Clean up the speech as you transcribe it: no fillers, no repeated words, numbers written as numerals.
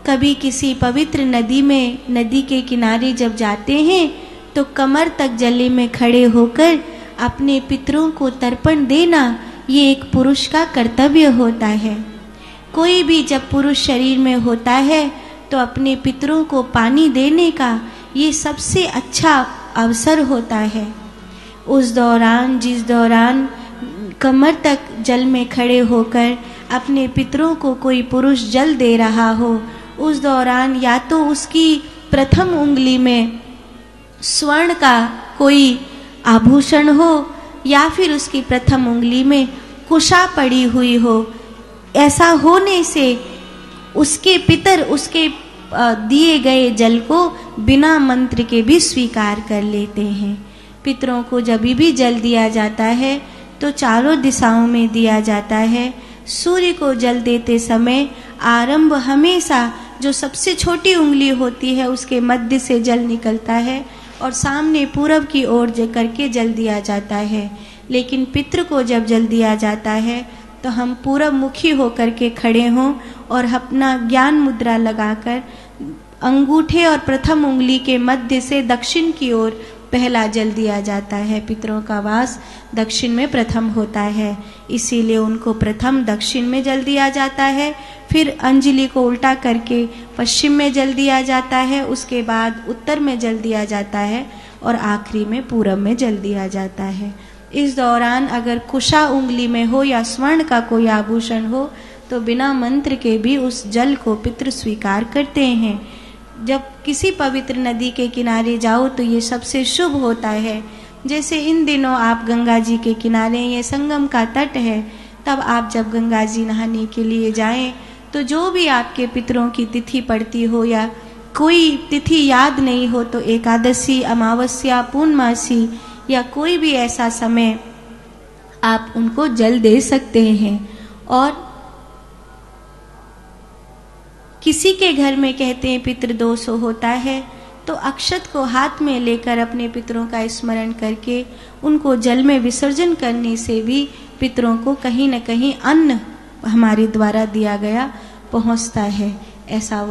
कभी किसी पवित्र नदी के किनारे जब जाते हैं तो कमर तक जले में खड़े होकर अपने पितरों को तर्पण देना ये एक पुरुष का कर्तव्य होता है। कोई भी जब पुरुष शरीर में होता है तो अपने पितरों को पानी देने का ये सबसे अच्छा अवसर होता है। उस दौरान जिस दौरान कमर तक जल में खड़े होकर अपने पितरों को कोई पुरुष जल दे रहा हो, उस दौरान या तो उसकी प्रथम उंगली में स्वर्ण का कोई आभूषण हो या फिर उसकी प्रथम उंगली में कुशा पड़ी हुई हो। ऐसा होने से उसके पितर उसके दिए गए जल को बिना मंत्र के भी स्वीकार कर लेते हैं। पितरों को जब भी जल दिया जाता है तो चारों दिशाओं में दिया जाता है। सूर्य को जल देते समय आरंभ हमेशा जो सबसे छोटी उंगली होती है उसके मध्य से जल निकलता है और सामने पूरब की ओर करके जल दिया जाता है। लेकिन पितृ को जब जल दिया जाता है तो हम पूरब मुखी होकर के खड़े हों और अपना ज्ञान मुद्रा लगाकर अंगूठे और प्रथम उंगली के मध्य से दक्षिण की ओर पहला जल दिया जाता है। पितरों का वास दक्षिण में प्रथम होता है, इसीलिए उनको प्रथम दक्षिण में जल दिया जाता है। फिर अंजलि को उल्टा करके पश्चिम में जल दिया जाता है, उसके बाद उत्तर में जल दिया जाता है और आखिरी में पूरब में जल दिया जाता है। इस दौरान अगर कुशा उंगली में हो या स्वर्ण का कोई आभूषण हो तो बिना मंत्र के भी उस जल को पितृ स्वीकार करते हैं। जब किसी पवित्र नदी के किनारे जाओ तो ये सबसे शुभ होता है। जैसे इन दिनों आप गंगा जी के किनारे, ये संगम का तट है, तब आप जब गंगा जी नहाने के लिए जाएं तो जो भी आपके पितरों की तिथि पड़ती हो या कोई तिथि याद नहीं हो तो एकादशी, अमावस्या, पूर्णमासी या कोई भी ऐसा समय आप उनको जल दे सकते हैं। और किसी के घर में कहते हैं पितृदोष होता है तो अक्षत को हाथ में लेकर अपने पितरों का स्मरण करके उनको जल में विसर्जन करने से भी पितरों को कहीं न कहीं अन्न हमारे द्वारा दिया गया पहुंचता है। ऐसा